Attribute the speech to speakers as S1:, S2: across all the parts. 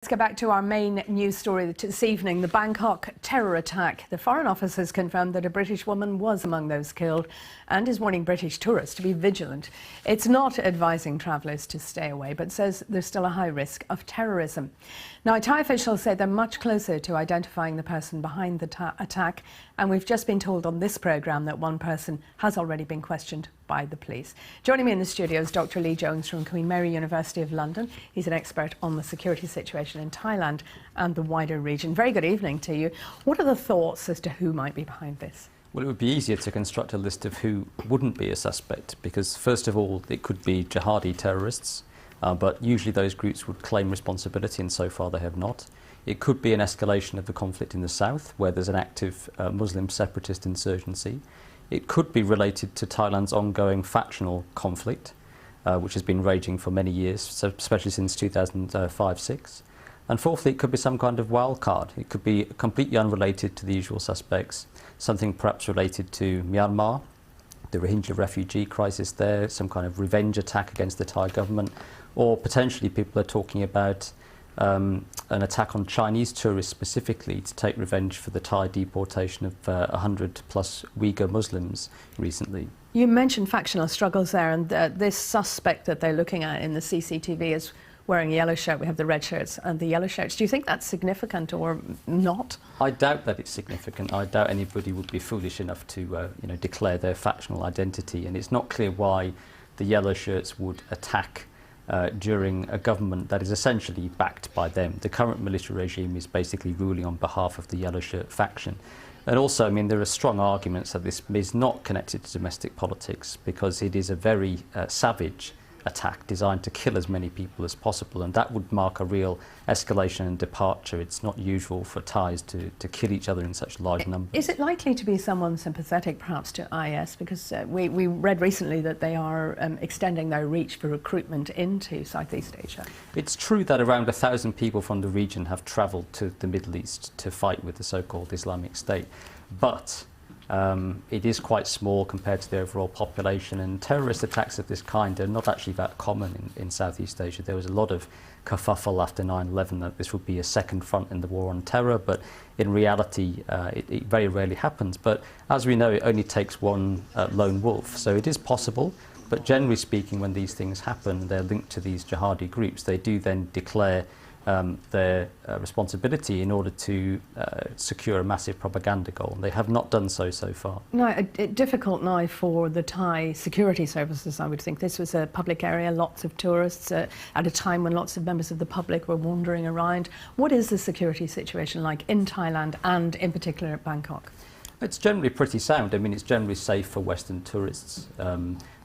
S1: Let's go back to our main news story this evening, the Bangkok terror attack. The Foreign Office has confirmed that a British woman was among those killed and is warning British tourists to be vigilant. It's not advising travellers to stay away, but says there's still a high risk of terrorism. Now, Thai officials say they're much closer to identifying the person behind the attack, and we've just been told on this programme that one person has already been questioned by the police. Joining me in the studio is Dr. Lee Jones from Queen Mary University of London. He's an expert on the security situation in Thailand and the wider region. Very good evening to you. What are the thoughts as to who might be behind this?
S2: Well, it would be easier to construct a list of who wouldn't be a suspect, because first of all, it could be jihadi terrorists, but usually those groups would claim responsibility, and so far they have not. It could be an escalation of the conflict in the south, where there's an active Muslim separatist insurgency. It could be related to Thailand's ongoing factional conflict, which has been raging for many years, so especially since 2005-06. And fourthly, it could be some kind of wild card. It could be completely unrelated to the usual suspects, something perhaps related to Myanmar, the Rohingya refugee crisis there, some kind of revenge attack against the Thai government, or potentially people are talking about an attack on Chinese tourists specifically to take revenge for the Thai deportation of 100 plus Uyghur Muslims recently.
S1: You mentioned factional struggles there, and this suspect that they're looking at in the CCTV is wearing a yellow shirt. We have the red shirts and the yellow shirts. Do you think that's significant or not?
S2: I doubt that it's significant. I doubt anybody would be foolish enough to declare their factional identity, and it's not clear why the yellow shirts would attack during a government that is essentially backed by them. The current military regime is basically ruling on behalf of the yellow shirt faction. And also, I mean, there are strong arguments that this is not connected to domestic politics, because it is a very savage attack designed to kill as many people as possible, and that would mark a real escalation and departure. It's not usual for Thais to kill each other in such large numbers.
S1: Is it likely to be someone sympathetic perhaps to IS? Because we read recently that they are extending their reach for recruitment into Southeast Asia.
S2: It's true that around 1,000 people from the region have travelled to the Middle East to fight with the so-called Islamic State, but it is quite small compared to the overall population, and terrorist attacks of this kind are not actually that common in Southeast Asia. There was a lot of kerfuffle after 9/11 that this would be a second front in the war on terror, but in reality it very rarely happens. But as we know, it only takes one lone wolf, so it is possible. But generally speaking, when these things happen, they're linked to these jihadi groups. They do then declare their responsibility in order to secure a massive propaganda goal. They have not done so far.
S1: Now, difficult now for the Thai security services, I would think. This was a public area, lots of tourists, at a time when lots of members of the public were wandering around. What is the security situation like in Thailand and in particular at Bangkok?
S2: It's generally pretty sound. I mean, it's generally safe for Western tourists.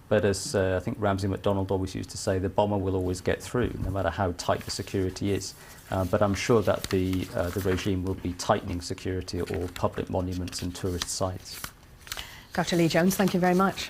S2: But as I think Ramsay MacDonald always used to say, the bomber will always get through, no matter how tight the security is. But I'm sure that the regime will be tightening security at all public monuments and tourist sites.
S1: Dr. Lee Jones, thank you very much.